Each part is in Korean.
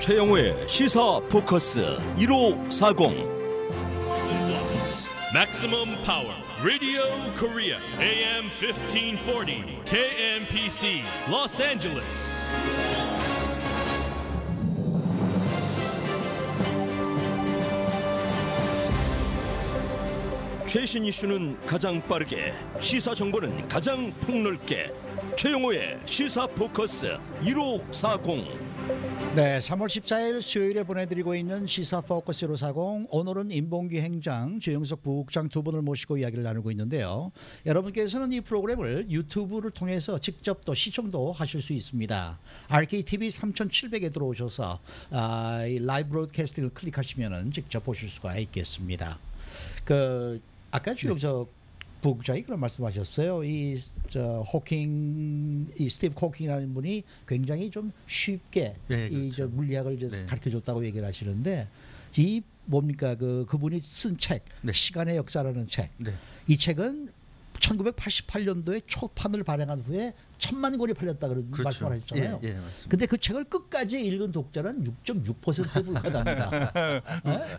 최영우의 시사 포커스 1540. Maximum Power Radio Korea AM 1540 KMPC Los Angeles. 최신 이슈는 가장 빠르게, 시사 정보는 가장 폭넓게. 최영우의 시사 포커스 1540. 네, 3월 14일 수요일에 보내드리고 있는 시사 포커스 1540. 오늘은 인봉규 행장, 최영석 부국장 두 분을 모시고 이야기를 나누고 있는데요. 여러분께서는 이 프로그램을 유튜브를 통해서 직접 또 시청도 하실 수 있습니다. RKTV 3700에 들어오셔서 이 라이브 브로드캐스팅을 클릭하시면 직접 보실 수가 있겠습니다. 아까 최영석 부국장이 그런 말씀하셨어요. 이 스티브 호킹이라는 분이 굉장히 좀 쉽게 그렇죠. 물리학을 가르쳐줬다고 얘기를 하시는데, 이 뭡니까 그분이 쓴 책, 시간의 역사라는 책. 이 책은 1988년도에 초판을 발행한 후에 1000만 권이 팔렸다 그런 말씀을 하셨잖아요. 근데 그 책을 끝까지 읽은 독자는 6.6%에 불과합니다.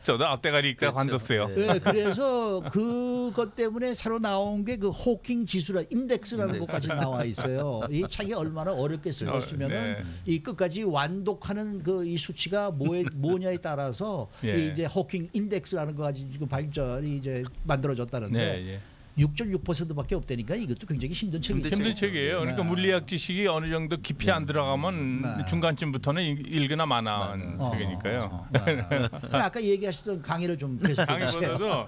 저도 앞대가리 있다 관뒀어요. 네, 그래서 그것 때문에 새로 나온 게 그 호킹 지수라 인덱스라는 것까지 나와 있어요. 이 책이 얼마나 어렵게 쓸 것이면은 이 끝까지 완독하는 이 수치가 뭐냐에 따라서 이제 호킹 인덱스라는 거까지 지금 발전이 이제 만들어졌다는데. 6.6%밖에 없다니까 이것도 굉장히 힘든 책이죠. 힘든 책이에요. 그러니까 물리학 지식이 어느 정도 깊이 안 들어가면 중간쯤부터는 읽으나 마나한 책이니까요. 아까 얘기하셨던 강의를 좀 계속해 주세요. 강의보다도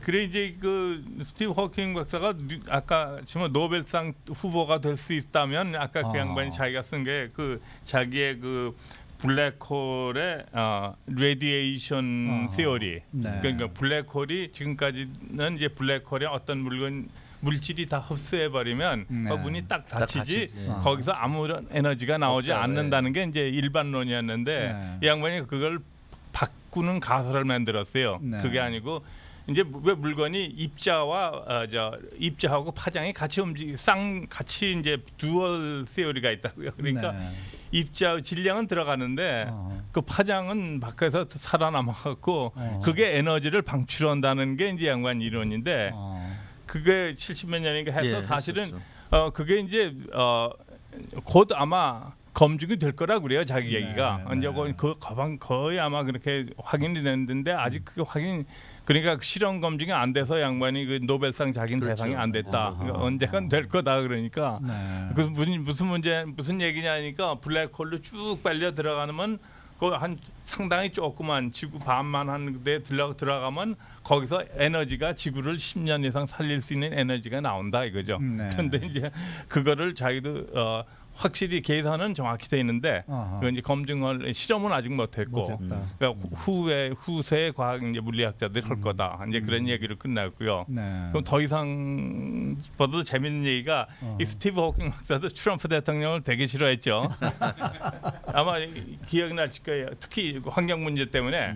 그래 이제 그 스티브 호킹 박사가 아까 지금 노벨상 후보가 될 수 있다면 아까 그 양반이 자기가 쓴 게 그 자기의 그 블랙홀의 레디에이션 시어리. 그러니까 블랙홀이 지금까지는 이제 블랙홀의 어떤 물질이 다 흡수해 버리면 그 문이 딱 닫히지 거기서 아무런 에너지가 나오지 않는다는 게 이제 일반론이었는데 이 양반이 그걸 바꾸는 가설을 만들었어요. 그게 아니고 이제 왜 물건이 입자하고 파장이 같이 같이 이제 듀얼 시어리가 있다고요. 그러니까 입자의 질량은 들어가는데 그 파장은 밖에서 살아남아갖고 그게 에너지를 방출한다는 게 이제 양반 이론인데 그게 70몇 년인가 해서 사실은 그게 이제 곧 아마 검증이 될 거라 그래요. 자기 얘기가. 이제 거의 아마 그렇게 확인이 됐는데 아직 그게 그러니까 실험 검증이 안 돼서 양반이 그 노벨상 자기는 대상이 안 됐다. 그러니까 언젠간 될 거다 그러니까. 그 무슨 얘기냐니까 블랙홀로 쭉 빨려 들어가면 그 한 상당히 조그만 지구 반만 한 데 들어가면 거기서 에너지가 지구를 10년 이상 살릴 수 있는 에너지가 나온다 이거죠. 그런데 이제 그거를 자기도 확실히 계산은 정확히 돼 있는데 이제 검증을 실험은 아직 못했고 그러니까 후세 과학 이제 물리학자들이 할 거다 이제 그런 얘기를 끝났고요. 그럼 더 이상 보다 재밌는 얘기가 이 스티브 호킹 박사도 트럼프 대통령을 되게 싫어했죠. 아마 기억이 나실 거예요. 특히 환경 문제 때문에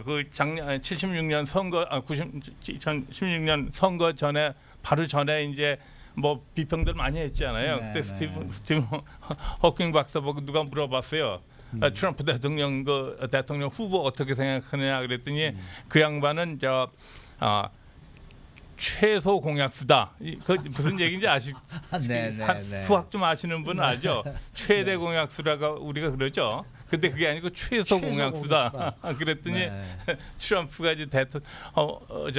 그 작년 76년 선거 2016년 선거 전에 바로 전에 이제 뭐 비평들 많이 했잖아요. 그때 스티브 호킹 박사 보고 누가 물어봤어요. 트럼프 대통령 대통령 후보 어떻게 생각하느냐 그랬더니 그 양반은 최소 공약수다. 그 무슨 얘기인지 수학 좀 아시는 분은 알죠? 최대 공약수라고 우리가 그러죠. 근데 그게 아니고 최소 공약수다. 그랬더니 트럼프가 이제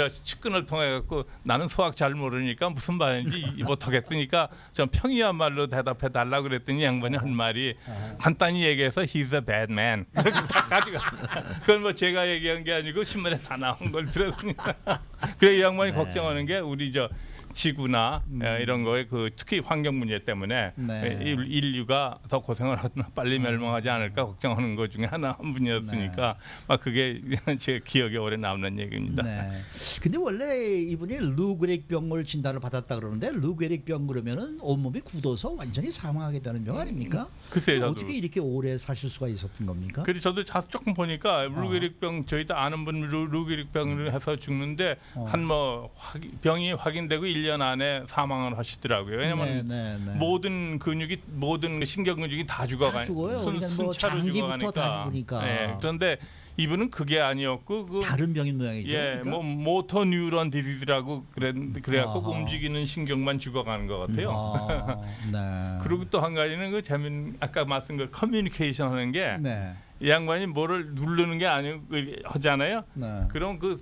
측근을 통해 갖고 나는 수학 잘 모르니까 무슨 말인지 못하겠으니까 좀 평이한 말로 대답해 달라 그랬더니 양반이 한 말이 간단히 얘기해서 he's a bad man. 다 가지고 그건 뭐 제가 얘기한 게 아니고 신문에 다 나온 걸 들었으니까. 그래 이 양반이 걱정하는 게 우리 지구나 이런 거에 특히 환경 문제 때문에 인류가 더 고생을 하나 빨리 멸망하지 않을까 걱정하는 것 중에 한 분이었으니까 그게 제 기억에 오래 남는 얘기입니다. 근데 원래 이분이 루게릭병을 진단을 받았다 그러는데 루게릭병 그러면은 온몸이 굳어서 완전히 사망하게 되는 병 아닙니까? 글쎄요. 어떻게 이렇게 오래 사실 수가 있었던 겁니까? 그래서 저도 조금 보니까 루게릭병 저희도 아는 분 루게릭병을 해서 죽는데 한 병이 확인되고 1년 1년 안에 사망을 하시더라고요. 왜냐하면 모든 근육이 모든 신경 근육이 다 죽어가니까 순차로 장기부터 다 죽으니까. 네, 그런데 이분은 그게 아니었고 다른 병인 모양이죠. 예, 그러니까? 뭐 모터 뉴런 디지즈라고 그래갖고 움직이는 신경만 죽어가는 것 같아요. 네. 그리고 또 한 가지는 그 아까 말씀 그 커뮤니케이션 하는 게 이 양반이 뭐를 누르는 게 아니고 하잖아요. 그럼 그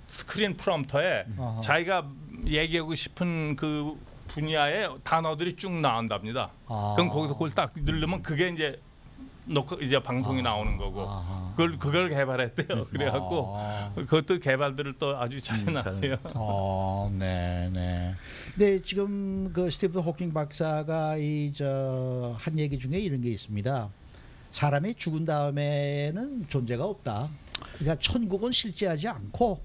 스크린 프롬프터에 자기가 얘기하고 싶은 그 분야의 단어들이 쭉 나온답니다. 그럼 거기서 그걸 딱 누르면 그게 이제 방송이 나오는 거고 그걸 개발했대요. 그래갖고 그것도 개발들을 또 아주 잘 해놨어요. 네. 근데 지금 그 스티븐 호킹 박사가 한 얘기 중에 이런 게 있습니다. 사람이 죽은 다음에는 존재가 없다. 그러니까 천국은 실제하지 않고,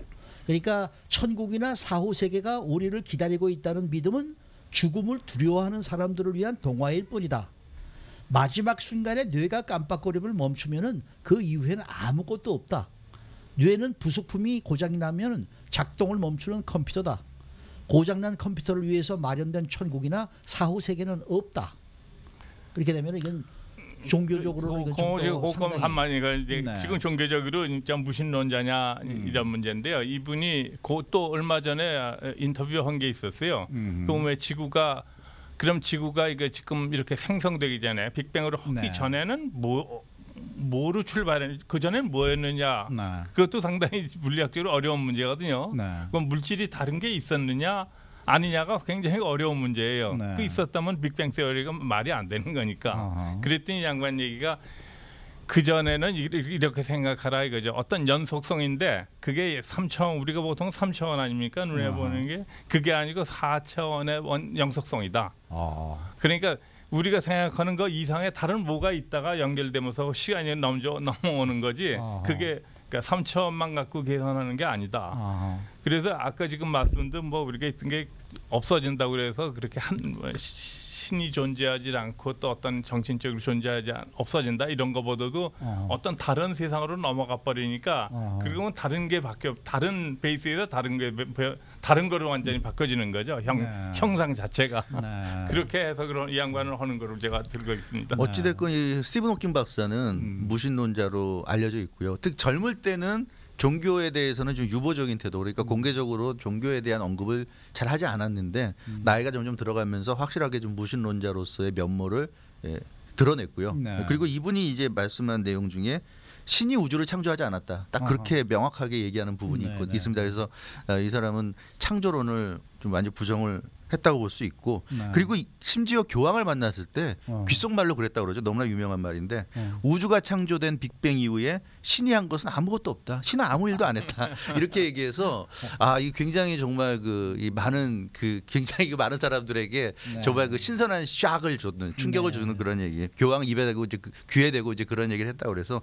그러니까 천국이나 사후 세계가 우리를 기다리고 있다는 믿음은 죽음을 두려워하는 사람들을 위한 동화일 뿐이다. 마지막 순간에 뇌가 깜빡거림을 멈추면은 그 이후에는 아무것도 없다. 뇌는 부속품이 고장이 나면 작동을 멈추는 컴퓨터다. 고장난 컴퓨터를 위해서 마련된 천국이나 사후 세계는 없다. 그렇게 되면 이건 종교적으로 그건 한마디가 이제 지금 종교적으로 진짜 무신론자냐 이런 문제인데요. 이분이 또 얼마 전에 인터뷰한 게 있었어요. 그럼 왜 지구가 이게 지금 이렇게 생성되기 전에 빅뱅으로 하기 전에는 뭐로 출발했? 그 전에는 뭐였느냐? 그것도 상당히 물리학적으로 어려운 문제거든요. 그럼 물질이 다른 게 있었느냐? 아니냐가 굉장히 어려운 문제예요. 그 있었다면 빅뱅 세어리가 말이 안 되는 거니까. 그랬더니 양반 얘기가 그 전에는 이렇게 생각하라 이거죠. 어떤 연속성인데 그게 3차원 우리가 보통 3차원 아닙니까? 눈에 보는 게 그게 아니고 4차원의 영속성이다. 그러니까 우리가 생각하는 거 이상의 다른 뭐가 있다가 연결되면서 시간이 넘어오는 거지. 그게 그러니까 3차원만 갖고 계산하는 게 아니다. 그래서 아까 지금 말씀도 뭐 우리가 있던 게 없어진다고 그래서 그렇게 신이 존재하지 않고 또 어떤 정신적으로 없어진다 이런 거보다도 어떤 다른 세상으로 넘어가 버리니까 그러면 다른 베이스에서 다른 거로 완전히 바꿔지는 거죠. 형상 자체가. 그렇게 해서 그런 이 양반을 하는 거로 제가 들고 있습니다. 어찌 됐건 이 스티븐 호킹 박사는 무신론자로 알려져 있고요. 특히 젊을 때는 종교에 대해서는 좀 유보적인 태도, 그러니까 공개적으로 종교에 대한 언급을 잘 하지 않았는데 나이가 점점 들어가면서 확실하게 좀 무신론자로서의 면모를 드러냈고요. 그리고 이분이 이제 말씀한 내용 중에 신이 우주를 창조하지 않았다. 딱 그렇게 명확하게 얘기하는 부분이 있습니다. 그래서 이 사람은 창조론을 좀 완전 부정을 했다고 볼 수 있고 그리고 심지어 교황을 만났을 때 귓속말로 그랬다고 그러죠. 너무나 유명한 말인데 우주가 창조된 빅뱅 이후에 신이 한 것은 아무것도 없다. 신은 아무 일도 안 했다. 이렇게 얘기해서 이 굉장히 정말 굉장히 많은 사람들에게 정말 그 신선한 샥을 줬는 충격을 주는 그런 얘기. 교황 입에 대고 이제 귀에 대고 이제 그런 얘기를 했다고 그래서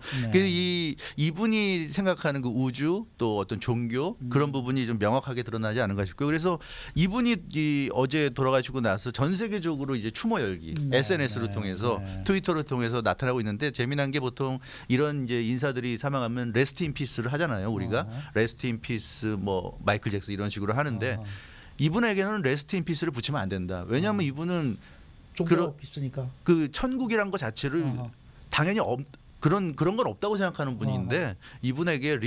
이분이 생각하는 그 우주 또 어떤 종교 그런 부분이 좀 명확하게 드러나지 않은가 싶고요. 그래서 이분이 어제 돌아가시고 나서 전 세계적으로 이제 추모 열기 SNS를 통해서 트위터를 통해서 나타나고 있는데 재미난 게 보통 이런 이제 인사들이 사망하면 레스트 인 피스를 하잖아요. 우리가 레스트 인 피스 뭐 마이클 잭슨 이런 식으로 하는데 이분에게는 레스트 인 피스를 붙이면 안 된다. 왜냐하면 이분은 그 천국이란 것 자체를 당연히 그런 건 없다고 생각하는 분인데 이분에게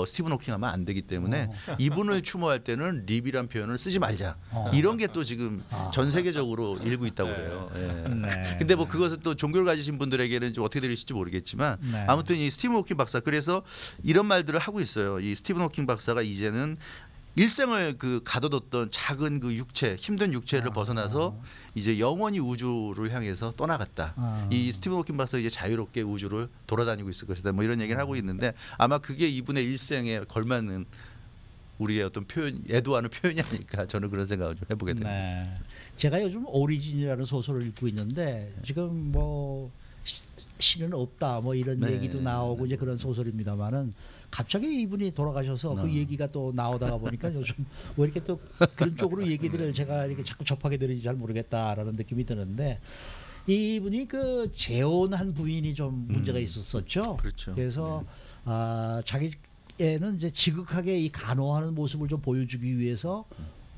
스티븐 호킹 하면 안 되기 때문에 이분을 추모할 때는 립이란 표현을 쓰지 말자. 이런 게 또 지금 전 세계적으로 일고 있다고 그래요. 근데 뭐 그것은 또 종교를 가지신 분들에게는 좀 어떻게 들리실지 모르겠지만 아무튼 이 스티븐 호킹 박사 그래서 이런 말들을 하고 있어요. 이 스티븐 호킹 박사가 이제는 일생을 가둬뒀던 작은 그 육체, 힘든 육체를 벗어나서 이제 영원히 우주를 향해서 떠나갔다. 이 스티븐 호킹 박사가 이제 자유롭게 우주를 돌아다니고 있을 것이다. 뭐 이런 얘기를 하고 있는데 아마 그게 이분의 일생에 걸맞는 우리의 어떤 애도하는 표현이 아닐까 저는 그런 생각을 좀 해보게 됩니다. 제가 요즘 오리진이라는 소설을 읽고 있는데 지금 뭐 신은 없다 뭐 이런 얘기도 나오고 이제 그런 소설입니다만은. 갑자기 이분이 돌아가셔서 그 얘기가 또 나오다가 보니까 요즘 왜 이렇게 또 그런 쪽으로 얘기들을 제가 이렇게 자꾸 접하게 되는지 잘 모르겠다라는 느낌이 드는데 이분이 그 재혼한 부인이 좀 문제가 있었었죠. 그렇죠. 그래서 자기 애는 이제 지극하게 이 간호하는 모습을 좀 보여주기 위해서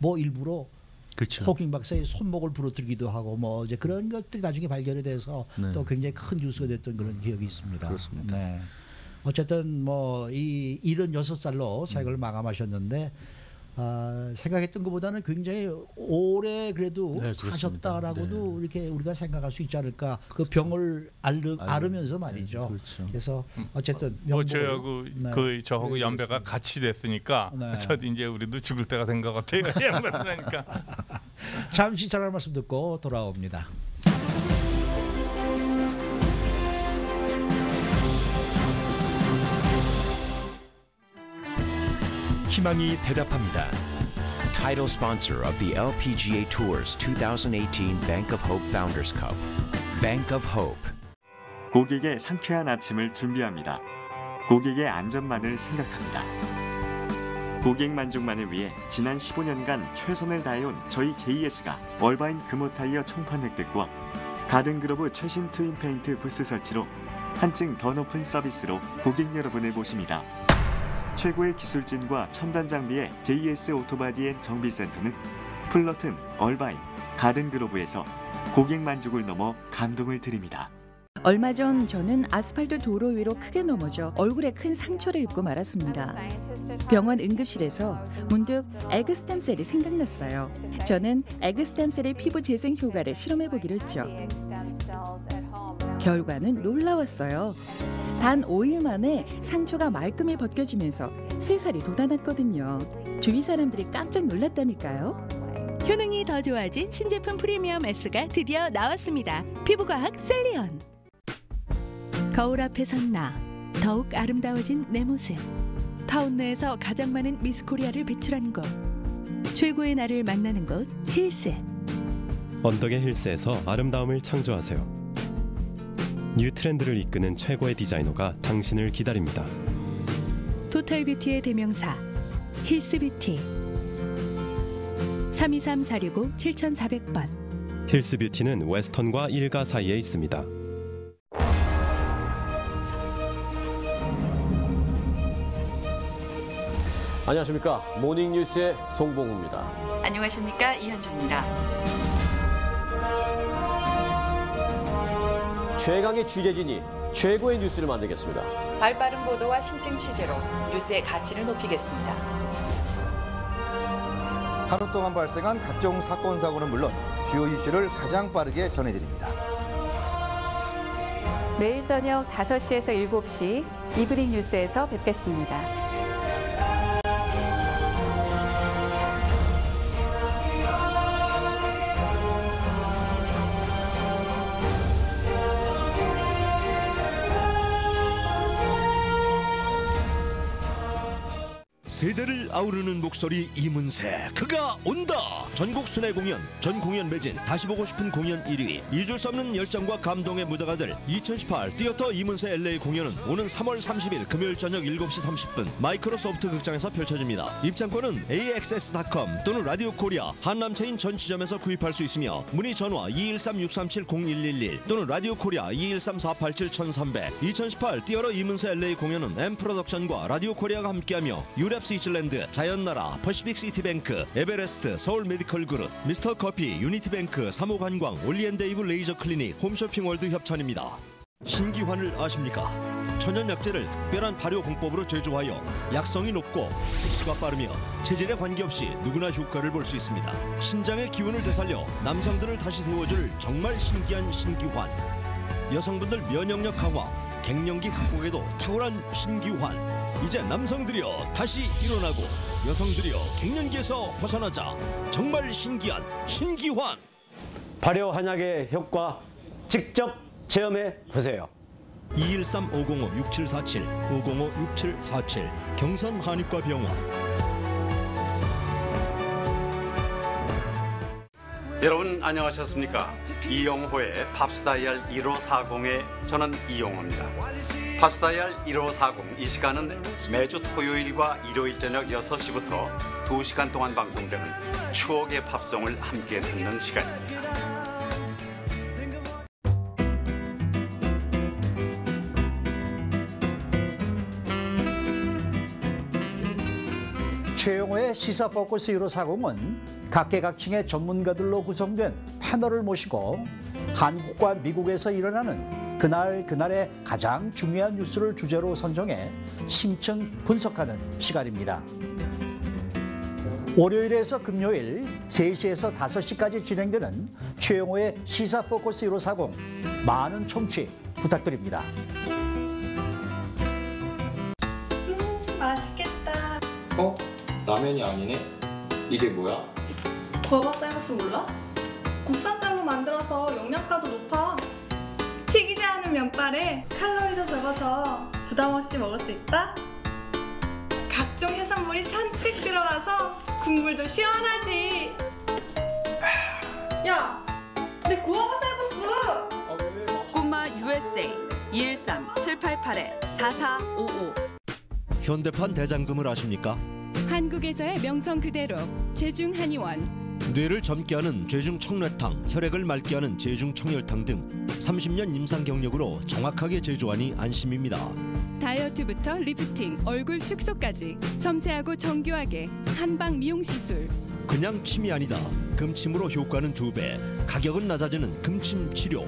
뭐 일부러 그렇죠. 호킹 박사의 손목을 부러뜨리기도 하고 뭐 이제 그런 것들이 나중에 발견이 돼서 네. 또 굉장히 큰 뉴스가 됐던 그런 기억이 있습니다. 그렇습니다. 네. 어쨌든 뭐 이 76살로 사역을 마감하셨는데 생각했던 것보다는 굉장히 오래 그래도 네, 사셨다라고도 네. 이렇게 우리가 생각할 수 있지 않을까. 그 병을 앓으면서 말이죠. 네, 그렇죠. 그래서 어쨌든 뭐 명복을- 저하고 네. 그 저하고 연배가 같이 됐으니까 네. 저도 이제 우리도 죽을 때가 된 것 같아요. 양반이니까. 잠시 전할 말씀 듣고 돌아옵니다. 희망이 대답합니다. Title sponsor of the LPGA Tour's 2018 Bank of Hope Founders Cup, Bank of Hope. 고객의 상쾌한 아침을 준비합니다. 고객의 안전만을 생각합니다. 고객 만족만을 위해 지난 15년간 최선을 다해온 저희 JS가 얼바인 금호 타이어 총판 획득과 가든그로브 최신 트윈 페인트 부스 설치로 한층 더 높은 서비스로 고객 여러분을 모십니다. 최고의 기술진과 첨단 장비의 JS 오토바디 앤 정비센터는 플러튼, 얼바인, 가든그로브에서 고객 만족을 넘어 감동을 드립니다. 얼마 전 저는 아스팔트 도로 위로 크게 넘어져 얼굴에 큰 상처를 입고 말았습니다. 병원 응급실에서 문득 에그스템셀이 생각났어요. 저는 에그스템셀의 피부 재생 효과를 실험해보기로 했죠. 결과는 놀라웠어요. 단 5일 만에 상처가 말끔히 벗겨지면서 새살이 돋아났거든요. 주위 사람들이 깜짝 놀랐다니까요. 효능이 더 좋아진 신제품 프리미엄 S가 드디어 나왔습니다. 피부과학 셀리온. 거울 앞에 선 나, 더욱 아름다워진 내 모습. 타운 내에서 가장 많은 미스 코리아를 배출한 곳. 최고의 나를 만나는 곳 힐스. 언덕의 힐스에서 아름다움을 창조하세요. 뉴 트렌드를 이끄는 최고의 디자이너가 당신을 기다립니다. 토탈 뷰티의 대명사 힐스 뷰티. 323-465-7400번. 힐스 뷰티는 웨스턴과 일가 사이에 있습니다. 안녕하십니까. 모닝뉴스의 송봉우입니다. 안녕하십니까. 이현주입니다. 최강의 취재진이 최고의 뉴스를 만들겠습니다. 발빠른 보도와 신증 취재로 뉴스의 가치를 높이겠습니다. 하루 동안 발생한 각종 사건 사고는 물론 주요 이슈를 가장 빠르게 전해드립니다. 매일 저녁 5시에서 7시 이브닝 뉴스에서 뵙겠습니다. 세대를 아우르는 목소리 이문세, 그가 온다. 전국 순회 공연, 전 공연 매진, 다시 보고 싶은 공연 1위, 잊을 수 없는 열정과 감동의 무대가 될 2018 티어터 이문세 LA 공연은 오는 3월 30일 금요일 저녁 7시 30분 마이크로소프트 극장에서 펼쳐집니다. 입장권은 AXS.com 또는 라디오 코리아 한남체인 전 지점에서 구입할 수 있으며 문의 전화 213-637-0111 또는 라디오 코리아 213-487-1300. 2018 티어터 이문세 LA 공연은 M프로덕션과 라디오 코리아가 함께하며 유랩 스위tzer랜드, 자연나라, 퍼시픽시티뱅크, 에베레스트, 서울 메디컬 그룹, 미스터 커피, 유니티뱅크, 사모관광, 올리앤데이브 레이저 클리닉, 홈쇼핑월드 협찬입니다. 신기환을 아십니까? 천연약재를 특별한 발효 공법으로 제조하여 약성이 높고 흡수가 빠르며 체질에 관계없이 누구나 효과를 볼 수 있습니다. 신장의 기운을 되살려 남성들을 다시 세워줄 정말 신기한 신기환. 여성분들 면역력 강화, 갱년기 극복에도 탁월한 신기환. 이제 남성들이여 다시 일어나고 여성들이여 갱년기에서 벗어나자. 정말 신기한 신기환. 발효 한약의 효과 직접 체험해 보세요. 213-505-6747, 505-6747 경산 한의과병원. 여러분 안녕하셨습니까? 이용호의 팝스다이얼 1540에 저는 이용호입니다. 팝스다이얼 1540 이 시간은 매주 토요일과 일요일 저녁 6시부터 2시간 동안 방송되는 추억의 팝송을 함께 듣는 시간입니다. 최영호의 시사 포커스 1540은 각계각층의 전문가들로 구성된 패널을 모시고 한국과 미국에서 일어나는 그날의 가장 중요한 뉴스를 주제로 선정해 심층 분석하는 시간입니다. 월요일에서 금요일 3시에서 5시까지 진행되는 최영호의 시사 포커스 1540 많은 청취 부탁드립니다. 맛있겠다. 라면이 아니네? 이게 뭐야? 버거 쌀국수 몰라? 국산 쌀로 만들어서 영양가도 높아. 튀기지 않은 면발에 칼로리도 적어서 부담 없이 먹을 수 있다. 각종 해산물이 잔뜩 들어가서 국물도 시원하지. 야, 내 구워봐 쌀국수. 꼬마 USA 213-788-4455. 현대판 대장금을 아십니까? 한국에서의 명성 그대로 제중 한의원. 뇌를 젊게 하는 제중 청래탕, 혈액을 맑게 하는 제중 청열탕 등 30년 임상 경력으로 정확하게 제조하니 안심입니다. 다이어트부터 리프팅, 얼굴 축소까지 섬세하고 정교하게 한방 미용 시술. 그냥 침이 아니다. 금침으로 효과는 2배, 가격은 낮아지는 금침 치료.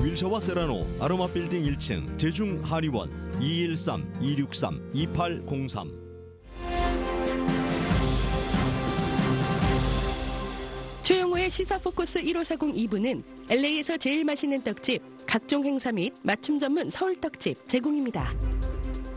윌셔와 세라노 아로마 빌딩 1층 제중 한의원 213-263-2803. 최영호의 시사 포커스 1540 2부는 LA에서 제일 맛있는 떡집, 각종 행사 및 맞춤 전문 서울 떡집 제공입니다.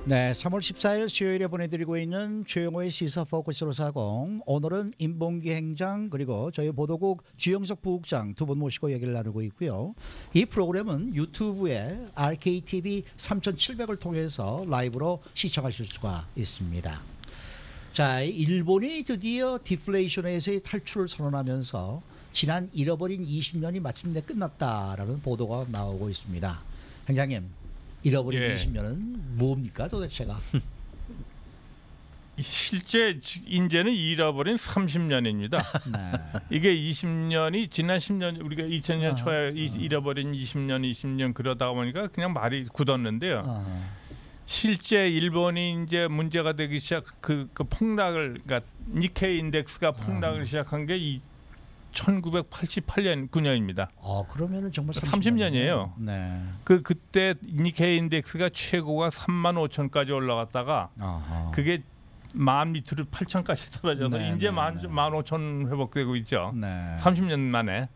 네, 3월 14일 수요일에 보내드리고 있는 최영호의 시사 포커스 1540. 오늘은 임봉기 행장 그리고 저희 보도국 주영석 부국장 두 분 모시고 얘기를 나누고 있고요. 이 프로그램은 유튜브에 RKTV 3700을 통해서 라이브로 시청하실 수가 있습니다. 자, 일본이 드디어 디플레이션에서의 탈출을 선언하면서 지난 잃어버린 20년이 마침내 끝났다라는 보도가 나오고 있습니다. 행장님, 잃어버린 20년은 뭡니까 도대체가? 실제 이제는 잃어버린 30년입니다. 네. 이게 20년이 지난 10년 우리가 2000년 초에 잃어버린 20년 그러다 보니까 그냥 말이 굳었는데요. 실제 일본이 이제 문제가 되기 시작 그 폭락을 그러니까 니케이 인덱스가 폭락을 시작한 게 1988년 9년입니다. 그러면은 정말 30년이에요. 네. 그때 니케이 인덱스가 최고가 35,000까지 올라갔다가 그게 10,000 밑으로 8,000까지 떨어져서 이제 15,000 회복되고 있죠. 30년 만에.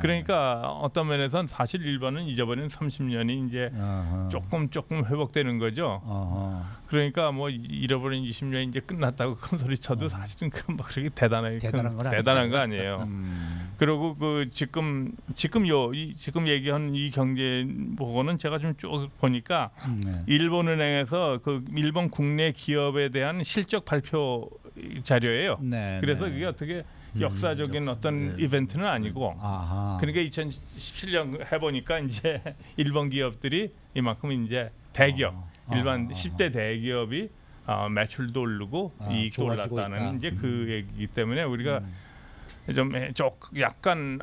그러니까 어떤 면에서는 사실 일본은 잊어버린 30년이 이제 조금 회복되는 거죠. 그러니까 뭐 잃어버린 20년이 이제 끝났다고 큰 소리 쳐도 사실은 뭐 그렇게 대단한 거 아니에요. 그리고 그 지금 얘기한 이 경제 보고는 제가 좀 쭉 보니까 일본은행에서 그 일본 국내 기업에 대한 실적 발표 자료예요. 그래서 그게 어떻게 역사적인 어떤 이벤트는 아니고, 그러니까 2017년 해보니까 이제 일본 기업들이 이만큼 이제 대기업, 일반 10대 대기업이 매출도 오르고 이익도 올랐다는 이제 그 얘기이기 때문에 우리가 좀 약간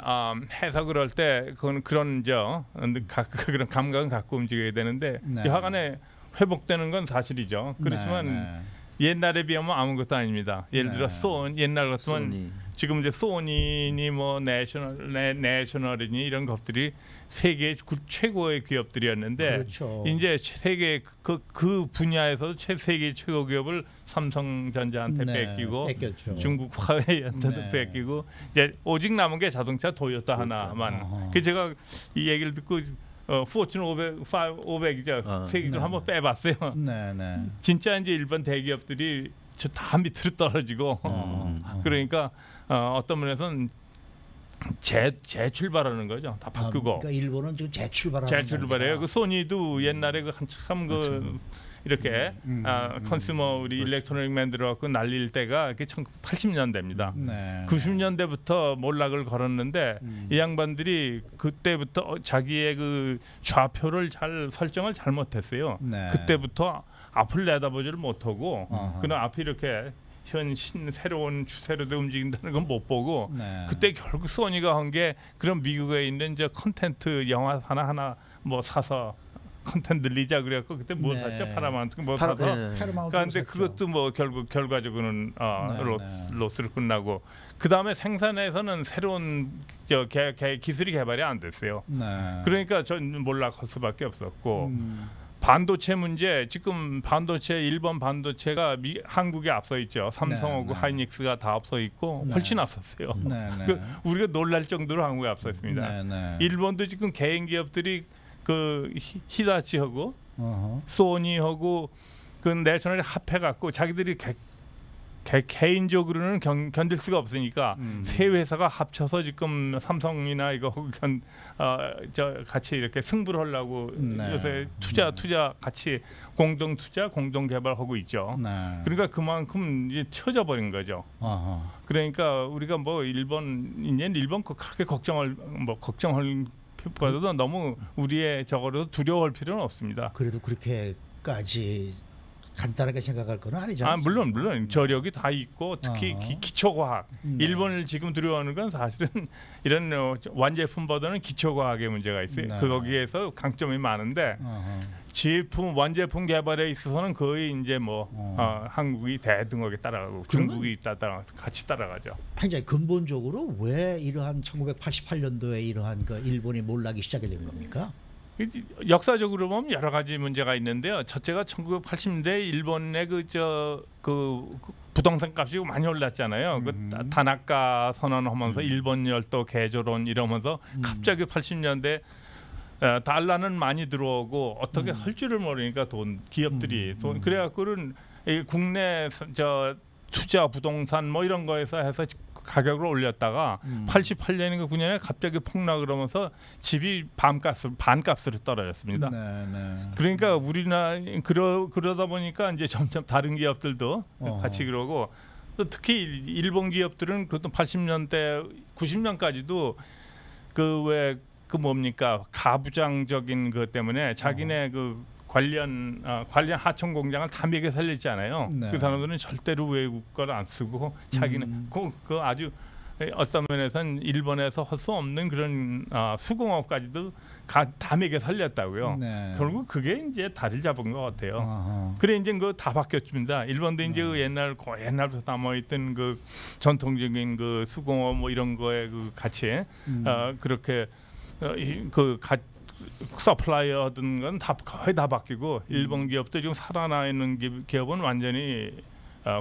해석을 할 때 그건 그런 그런 감각은 갖고 움직여야 되는데 여하간에 회복되는 건 사실이죠. 그렇지만 옛날에 비하면 아무것도 아닙니다. 예를 들어 옛날 같으면 지금 이제 소니니 뭐 내셔널이니 이런 것들이 세계 최고의 기업들이었는데 그렇죠. 이제 세계 그 분야에서 세계 최고 기업을 삼성전자한테 뺏기고 중국 화웨이한테도 뺏기고 이제 오직 남은 게 자동차 도요타 하나만. 그 제가 이 얘기를 듣고 포춘 500이죠. 세계를 한번 빼봤어요. 진짜 이제 일본 대기업들이 다 밑으로 떨어지고 그러니까 어떤 면에서는 재출발하는 거죠. 다 바꾸고. 그러니까 일본은 지금 재출발해요. 그 소니도 옛날에 그 한참 이렇게 컨슈머 우리 일렉트로닉 만들어갖고 날릴 때가 그게 1980년대입니다. 90년대부터 몰락을 걸었는데 이 양반들이 그때부터 자기의 그 좌표를 설정을 잘못했어요. 그때부터 앞을 내다보지를 못하고 그냥 앞이 이렇게 새로운 추세로 움직인다는 건 못 보고 그때 결국 소니가 한 게 그런 미국에 있는 이제 콘텐트 영화 하나 뭐 사서 컨텐츠 늘리자 그래갖고 그때 뭐 네. 샀죠? 파라마운트 뭐 사서. 그러니까 근데 그것도 뭐 결국 결과적으로는 로스로 끝나고 그 다음에 생산에서는 새로운 기술이 개발이 안 됐어요. 그러니까 전 몰락할 수밖에 없었고. 반도체 문제 지금 반도체 일본 반도체가 한국에 앞서 있죠. 삼성하고 하이닉스가 다 앞서 있고 훨씬 앞섰어요. 우리가 놀랄 정도로 한국에 앞서 있습니다. 일본도 지금 개인 기업들이 그 히다치하고 소니하고 그 내셔널이 합해갖고 자기들이 개인적으로는 견딜 수가 없으니까 세 회사가 합쳐서 지금 삼성이나 이거 저 같이 이렇게 승부를 하려고 요새 투자 같이 공동 투자 공동 개발하고 있죠. 그러니까 그만큼 이제 쳐져 버린 거죠. 그러니까 우리가 뭐 일본 그렇게 걱정할 필요보다도 너무 우리의 저거로 두려워할 필요는 없습니다. 그래도 그렇게까지 간단하게 생각할 건 아니죠. 물론 저력이 다 있고 특히 기초과학. 일본을 지금 두려워하는 건 사실은 이런 완제품보다는 기초과학의 문제가 있어요. 거기에서 강점이 많은데 완제품 개발에 있어서는 거의 이제 한국이 대등하게 따라가고 중국이 같이 따라가죠. 굉장히 근본적으로 왜 이러한 1988년도에 이러한 그 일본이 몰락이 시작이 된 겁니까? 역사적으로 보면 여러 가지 문제가 있는데요. 첫째가 1980년대 일본의 그 부동산 값이 많이 올랐잖아요. 그 단학가 선언하면서 일본 열도 개조론 이러면서 갑자기 80년대 달러는 많이 들어오고 어떻게 할 줄을 모르니까 기업들이 그래갖고는 국내 투자 부동산 뭐 이런 거에서 해서 가격을 올렸다가 88년인가 9년에 갑자기 폭락을 하면서 집이 반값으로 떨어졌습니다. 그러니까 우리나라 그러다 보니까 이제 점점 다른 기업들도 같이 그러고 또 특히 일본 기업들은 그것도 80년대 90년까지도 그 뭡니까 가부장적인 것 때문에 자기네 관련 하청 공장을 다 매겨 살렸잖아요. 그 사람들은 절대로 외국 걸 안 쓰고 자기는 그 아주 어떤 면에서는 일본에서 할 수 없는 그런 수공업까지도 다 매겨 살렸다고요. 결국 그게 이제 다리를 잡은 것 같아요. 그래 이제 그거 다 바뀌었습니다. 일본도 이제 옛날부터 남아있던 그 전통적인 그 수공업 뭐 이런 거에 그 같이 그렇게 서플라이어 하던 건 거의 다 바뀌고 일본 기업도 지금 살아나 있는 기업은 완전히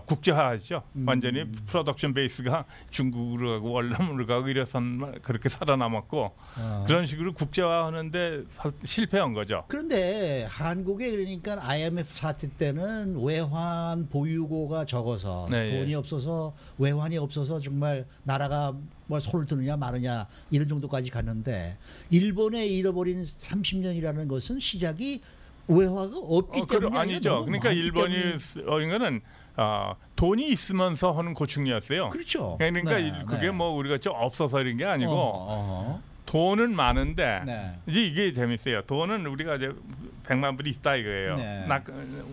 국제화하죠. 완전히 프로덕션 베이스가 중국으로 가고 월남으로 가고 이래서 그렇게 살아남았고 그런 식으로 국제화하는데 실패한 거죠. 그런데 한국에 그러니까 IMF 사태 때는 외환 보유고가 적어서 돈이 없어서 외환이 없어서 정말 나라가 뭐 손을 드느냐 마느냐 이런 정도까지 갔는데 일본에 잃어버린 30년이라는 것은 시작이 외화가 없기 때문이 아니죠. 그러니까 일본이 이거는 돈이 있으면서 하는 고충이었어요. 그렇죠. 그러니까 그게 뭐 우리가 좀 없어서 이런 게 아니고 돈은 많은데 이제 이게 재밌어요. 돈은 우리가 이제 100만 불이 있다 이거예요.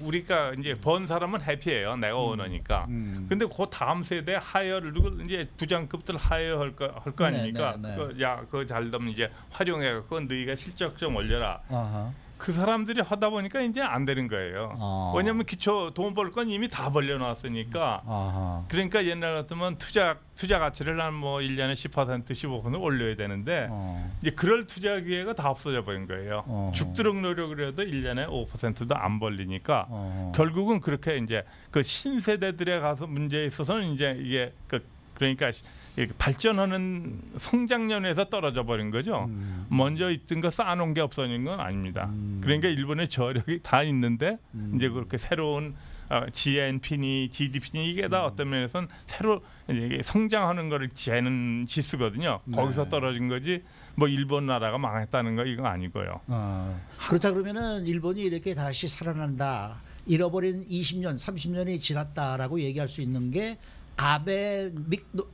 우리가 이제 번 사람은 해피해요. 내가 오너니까. 근데 그 다음 세대 하이어를 누구 이제 부장급들 하이어 할 거 아닙니까? 그거 잘 되면 이제 활용해 갖고 너희가 실적 좀 올려라. 그 사람들이 하다 보니까 이제 안 되는 거예요. 왜냐하면 기초 돈 벌 건 이미 다 벌려놨으니까. 그러니까 옛날 같으면 투자 가치를 한 뭐 1년에 10% 15% 올려야 되는데 이제 그럴 투자 기회가 다 없어져 버린 거예요. 죽도록 노력을 해도 1년에 5%도 안 벌리니까 결국은 그렇게 이제 그 신세대들에 가서 문제에 있어서는 이제 이게 그러니까 발전하는 성장년에서 떨어져 버린 거죠. 먼저 있던 거 쌓아놓은 게 없어진 건 아닙니다. 그러니까 일본의 저력이 다 있는데 이제 그렇게 새로운 GNP니 GDP니 이게 다 어떤 면에서는 새로 성장하는 거를 재는 지수거든요. 거기서 떨어진 거지 뭐 일본 나라가 망했다는 거 이거 아니고요. 그렇다 그러면은 일본이 이렇게 다시 살아난다. 잃어버린 20년, 30년이 지났다라고 얘기할 수 있는 게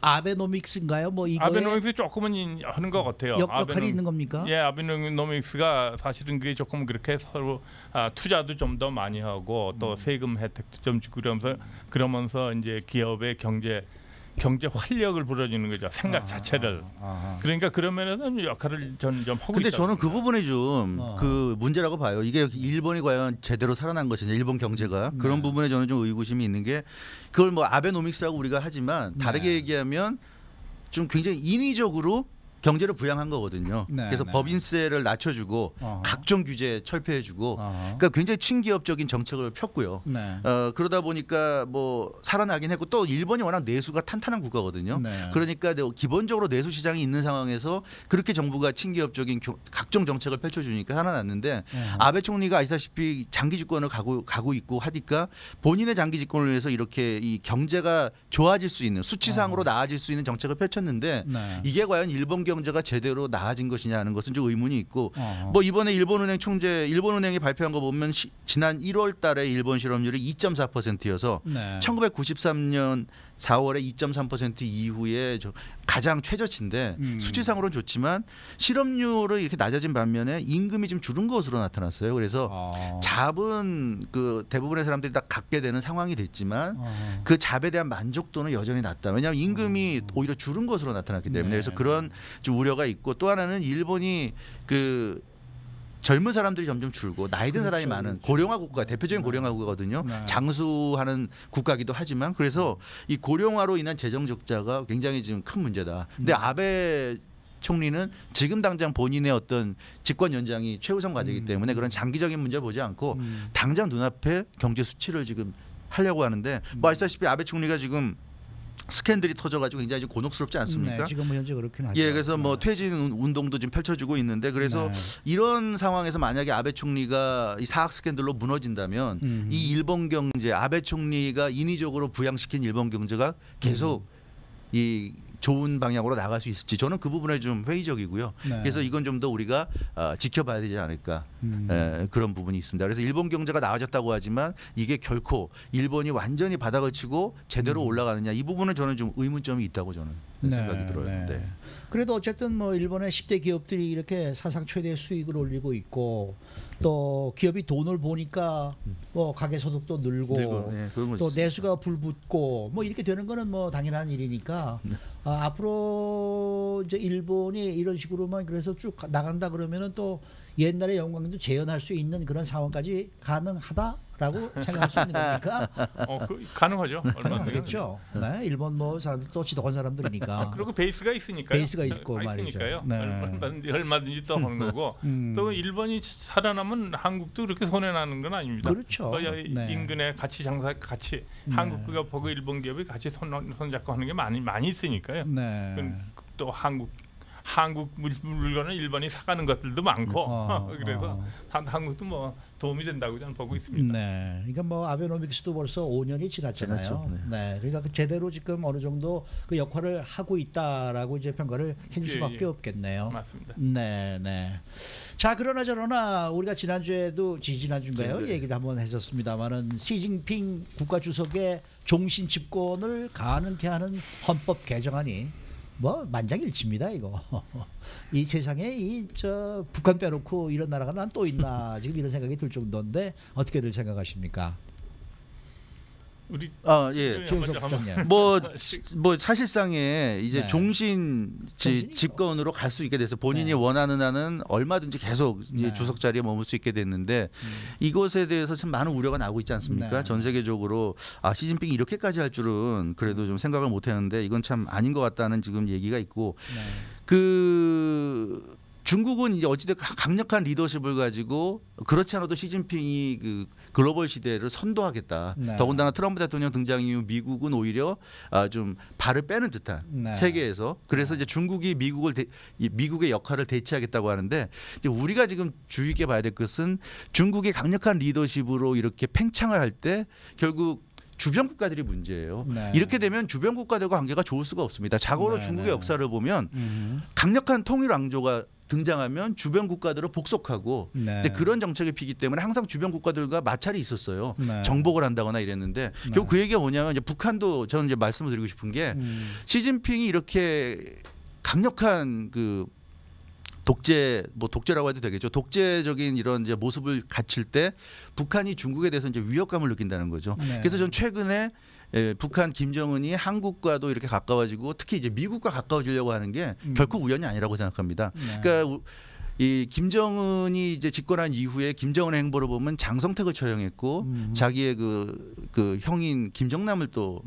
아베노믹스인가요? 뭐 이거 아베노믹스 조금은 하는 것 같아요. 역할이 있는 겁니까? 예, 아베노믹스가 사실은 그게 조금 그렇게 서로 투자도 좀 더 많이 하고 또 세금 혜택도 좀 주고 그러면서 이제 기업의 경제 경제 활력을 불어주는 거죠. 생각 자체를. 그러니까 그런 면에서는 역할을 좀 하고 근데 있다. 저는 그 부분이 좀 그 문제라고 봐요. 이게 일본이 과연 제대로 살아난 것이냐, 일본 경제가 그런 부분에 저는 좀 의구심이 있는 게 그걸 뭐 아베노믹스라고 우리가 하지만 다르게 얘기하면 좀 굉장히 인위적으로 경제를 부양한 거거든요. 그래서 법인세를 낮춰주고 각종 규제 철폐해주고, 그러니까 굉장히 친기업적인 정책을 폈고요. 그러다 보니까 뭐 살아나긴 했고 또 일본이 워낙 내수가 탄탄한 국가거든요. 그러니까 기본적으로 내수 시장이 있는 상황에서 그렇게 정부가 친기업적인 각종 정책을 펼쳐주니까 살아났는데 아베 총리가 아시다시피 장기 집권을 가고 있고 하니까 본인의 장기 집권을 위해서 이렇게 이 경제가 좋아질 수 있는 수치상으로 나아질 수 있는 정책을 펼쳤는데 이게 과연 일본 경제가 제대로 나아진 것이냐 하는 것은 좀 의문이 있고 뭐 이번에 일본은행이 발표한 거 보면 지난 1월 달에 일본 실업률이 2.4%여서 1993년 4월에 2.3% 이후에 가장 최저치인데 수치상으로는 좋지만 실업률이 이렇게 낮아진 반면에 임금이 좀 줄은 것으로 나타났어요. 그래서 잡은 그 대부분의 사람들이 다 갖게 되는 상황이 됐지만 그 잡에 대한 만족도는 여전히 낮다. 왜냐하면 임금이 오히려 줄은 것으로 나타났기 때문에 그래서 그런 좀 우려가 있고 또 하나는 일본이 그 젊은 사람들이 점점 줄고 나이 든 사람이 많은 고령화 국가 대표적인 고령화 국가거든요. 장수하는 국가기도 하지만 그래서 이 고령화로 인한 재정 적자가 굉장히 지금 큰 문제다. 근데 아베 총리는 지금 당장 본인의 어떤 집권 연장이 최우선 과제이기 때문에 그런 장기적인 문제를 보지 않고 당장 눈앞에 경제 수치를 지금 하려고 하는데 뭐 아시다시피 아베 총리가 지금 스캔들이 터져가지고 굉장히 곤혹스럽지 않습니까? 지금 현재 그렇긴 하죠. 예, 그래서 뭐 퇴진 운동도 지금 펼쳐지고 있는데 그래서 이런 상황에서 만약에 아베 총리가 이 사학 스캔들로 무너진다면 이 일본 경제 아베 총리가 인위적으로 부양시킨 일본 경제가 계속 이 좋은 방향으로 나갈 수 있을지 저는 그 부분에 좀 회의적이고요. 그래서 이건 좀 더 우리가 지켜봐야 되지 않을까 그런 부분이 있습니다. 그래서 일본 경제가 나아졌다고 하지만 이게 결코 일본이 완전히 바닥을 치고 제대로 올라가느냐 이 부분은 저는 좀 의문점이 있다고 저는 생각이 들어요. 네. 그래도 어쨌든 뭐 일본의 10대 기업들이 이렇게 사상 최대 수익을 올리고 있고 또 기업이 돈을 보니까 뭐 가계 소득도 늘고 또 내수가 불붙고 뭐 이렇게 되는 거는 뭐 당연한 일이니까 앞으로 이제 일본이 이런 식으로만 그래서 쭉 나간다 그러면은 또 옛날의 영광도 재현할 수 있는 그런 상황까지 가능하다라고 생각할 수 있는 겁니까? 가능하죠. 가능하겠죠. 네, 일본 뭐 사람들 또 지독한 사람들이니까. 그리고 베이스가 있으니까요. 베이스가 있고 말이죠. 얼마든지 또 하는 거고 또 일본이 살아나면 한국도 그렇게 손해 나는 건 아닙니다. 그렇죠. 인근에 같이 한국과 보고 일본 기업이 같이 손잡고 하는 게 많이 있으니까요. 또 한국 물건을 일본이 사가는 것들도 많고 그래서 한국도 뭐 도움이 된다고 저는 보고 있습니다. 네, 그러니까 뭐 아베노믹스도 벌써 5년이 지났잖아요. 네, 그러니까 제대로 지금 어느 정도 그 역할을 하고 있다라고 이제 평가를 해줄 수밖에 없겠네요. 맞습니다. 네. 자, 그러나 저러나 우리가 지난주에도 지난주인가요? 얘기를 한번 했었습니다만은 시진핑 국가주석의 종신 집권을 가능케 하는 헌법 개정안이 뭐 만장일치입니다 이거. 이 세상에 북한 빼놓고 이런 나라가 난 또 있나 지금 이런 생각이 들 정도인데 어떻게들 생각하십니까? 우리 뭐 사실상에 이제 종신 집권으로 갈 수 있게 돼서 본인이 원하는 한은 얼마든지 계속 이제 주석 자리에 머물 수 있게 됐는데 이것에 대해서 참 많은 우려가 나오고 있지 않습니까? 전 세계적으로 시진핑이 이렇게까지 할 줄은 그래도 좀 생각을 못했는데 이건 참 아닌 것 같다는 지금 얘기가 있고 중국은 이제 어찌됐든 강력한 리더십을 가지고 그렇지 않아도 시진핑이 그 글로벌 시대를 선도하겠다. 더군다나 트럼프 대통령 등장 이후 미국은 오히려 좀 발을 빼는 듯한 세계에서 그래서 이제 중국이 미국의 역할을 대체하겠다고 하는데 이제 우리가 지금 주의 있게 봐야 될 것은 중국의 강력한 리더십으로 이렇게 팽창을 할 때 결국 주변 국가들이 문제예요. 이렇게 되면 주변 국가들과 관계가 좋을 수가 없습니다. 자고로 중국의 역사를 보면 강력한 통일 왕조가 등장하면 주변 국가들을 복속하고 근데 그런 정책을 피기 때문에 항상 주변 국가들과 마찰이 있었어요. 정복을 한다거나 이랬는데 결국 그 얘기가 뭐냐면 이제 북한도 저는 이제 말씀을 드리고 싶은 게 시진핑이 이렇게 강력한 그 독재라고 해도 되겠죠. 독재적인 이런 이제 모습을 갖출 때 북한이 중국에 대해서 이제 위협감을 느낀다는 거죠. 그래서 전 최근에 북한 김정은이 한국과도 이렇게 가까워지고 특히 이제 미국과 가까워지려고 하는 게 결코 우연이 아니라고 생각합니다. 그러니까 이 김정은이 이제 집권한 이후에 김정은의 행보를 보면 장성택을 처형했고 자기의 그 형인 김정남을 또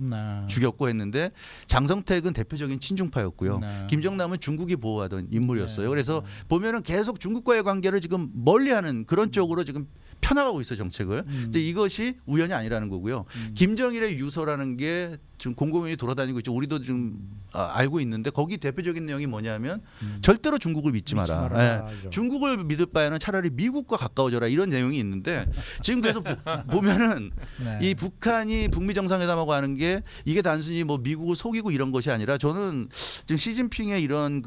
죽였고 했는데 장성택은 대표적인 친중파였고요. 김정남은 중국이 보호하던 인물이었어요. 그래서 보면은 계속 중국과의 관계를 지금 멀리하는 그런 쪽으로 지금 편나가고 있어 정책을. 이제 이것이 우연이 아니라는 거고요. 김정일의 유서라는 게 지금 공공연히 돌아다니고 있죠. 우리도 좀 알고 있는데 거기 대표적인 내용이 뭐냐면 절대로 중국을 믿지 마라. 예. 중국을 믿을 바에는 차라리 미국과 가까워져라 이런 내용이 있는데 지금 그래서 보면은 이 북한이 북미 정상회담하고 하는 게 이게 단순히 뭐 미국을 속이고 이런 것이 아니라 저는 지금 시진핑의 이런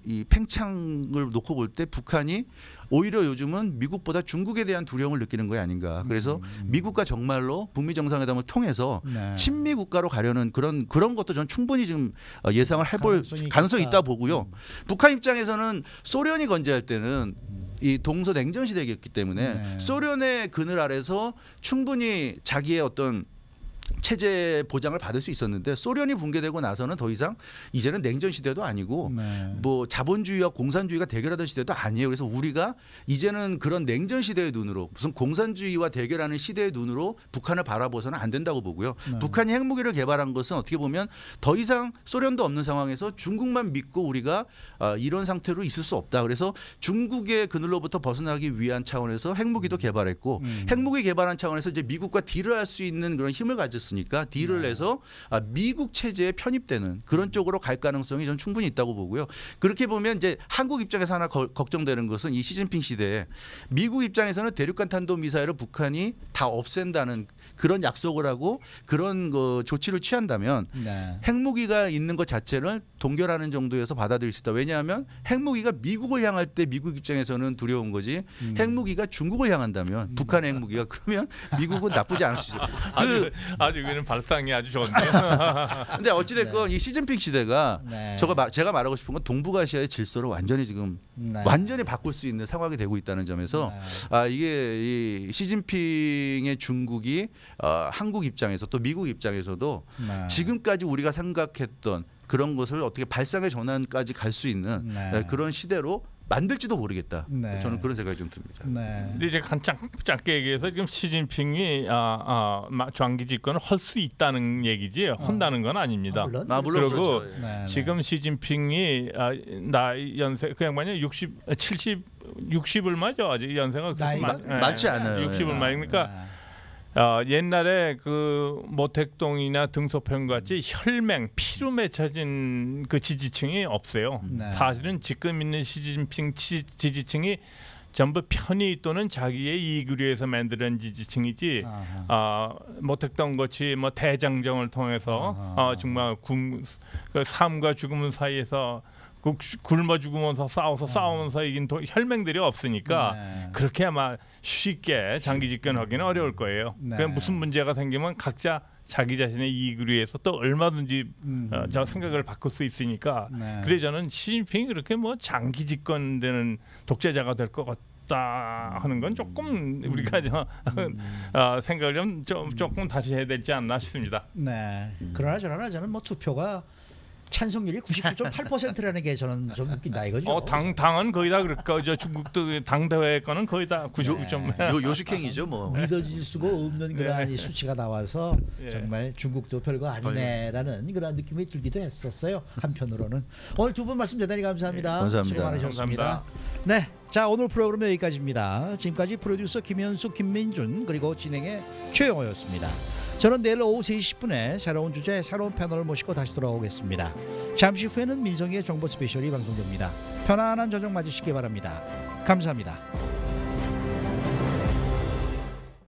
이 팽창을 놓고 볼 때 북한이 오히려 요즘은 미국보다 중국에 대한 두려움을 느끼는 거 아닌가. 그래서 미국과 정말로 북미 정상회담을 통해서 친미 국가로 가려는 그런 것도 전 충분히 지금 예상을 해볼 가능성이 있다 보고요. 북한 입장에서는 소련이 건재할 때는 이 동서 냉전 시대였기 때문에 소련의 그늘 아래서 충분히 자기의 어떤 체제 보장을 받을 수 있었는데 소련이 붕괴되고 나서는 더 이상 이제는 냉전 시대도 아니고 뭐 자본주의와 공산주의가 대결하던 시대도 아니에요. 그래서 우리가 이제는 그런 냉전 시대의 눈으로 무슨 공산주의와 대결하는 시대의 눈으로 북한을 바라보서는 안 된다고 보고요. 북한이 핵무기를 개발한 것은 어떻게 보면 더 이상 소련도 없는 상황에서 중국만 믿고 우리가 이런 상태로 있을 수 없다. 그래서 중국의 그늘로부터 벗어나기 위한 차원에서 핵무기도 개발했고 핵무기 개발한 차원에서 이제 미국과 딜을 할 수 있는 그런 힘을 가졌으니까 딜을 해서 미국 체제에 편입되는 그런 쪽으로 갈 가능성이 전 충분히 있다고 보고요. 그렇게 보면 이제 한국 입장에서 하나 걱정되는 것은 이 시진핑 시대에 미국 입장에서는 대륙간 탄도 미사일을 북한이 다 없앤다는 그런 약속을 하고 그런 조치를 취한다면 핵무기가 있는 것 자체를 동결하는 정도에서 받아들일 수 있다. 왜냐하면 핵무기가 미국을 향할 때 미국 입장에서는 두려운 거지 핵무기가 중국을 향한다면 북한의 핵무기가 그러면 미국은 나쁘지 않을 수 있어요. 아주 이거는 발상이 아주 좋은데요. 근데 어찌됐건 이 시진핑 시대가 제가 말하고 싶은 건 동북아시아의 질서를 완전히 지금 완전히 바꿀 수 있는 상황이 되고 있다는 점에서 이게 이 시진핑의 중국이 한국 입장에서 또 미국 입장에서도 지금까지 우리가 생각했던 그런 것을 어떻게 발상의 전환까지 갈 수 있는 그런 시대로 만들지도 모르겠다. 저는 그런 생각이 좀 듭니다. 근데 이제 짧게 얘기해서 지금 시진핑이 장기 집권을 할 수 있다는 얘기지 한다는 건 아닙니다. 물론 그리고 그렇죠. 지금 시진핑이 나이 연세 그 양반이 60을 맞아 아직 연세가 맞지 않아요. 60을 맞으니까. 옛날에 그 모택동이나 등소평 같이 혈맹 피로 맺혀진 그 지지층이 없어요. 사실은 지금 있는 시진핑 지지층이 전부 편의 또는 자기의 이익을 위해서 만드는 지지층이지 모택동 같이 뭐 대장정을 통해서 정말 그 삶과 죽음 사이에서 굶어 죽으면서 싸우면서 이긴 혈맹들이 없으니까 그렇게 아마 쉽게 장기 집권하기는 어려울 거예요. 그 무슨 문제가 생기면 각자 자기 자신의 이익을 위해서 또 얼마든지 저 생각을 바꿀 수 있으니까 그래서 저는 시진핑이 그렇게 뭐 장기 집권되는 독재자가 될 것 같다 하는 건 조금 우리가 생각을 조금 다시 해야 되지 않나 싶습니다. 그러나 저는 뭐 투표가 찬성률이 99.8%라는 게 저는 좀 웃긴다 이거죠. 당은 거의 다 그럴까. 중국도 당 대회 거는 거의 다 99.. 요식행위죠 뭐. 믿어질 수가 없는 그런 수치가 나와서 정말 중국도 별거 아니네라는 그런 느낌이 들기도 했었어요. 한편으로는 오늘 두 분 말씀 대단히 감사합니다. 감사합니다. 수고 많으셨습니다. 네, 자 오늘 프로그램 여기까지입니다. 지금까지 프로듀서 김현숙, 김민준 그리고 진행의 최영호였습니다. 저는 내일 오후 3시 10분에 새로운 주제, 새로운 패널을 모시고 다시 돌아오겠습니다. 잠시 후에는 민성이의 정보 스페셜이 방송됩니다. 편안한 저녁 맞으시기 바랍니다. 감사합니다.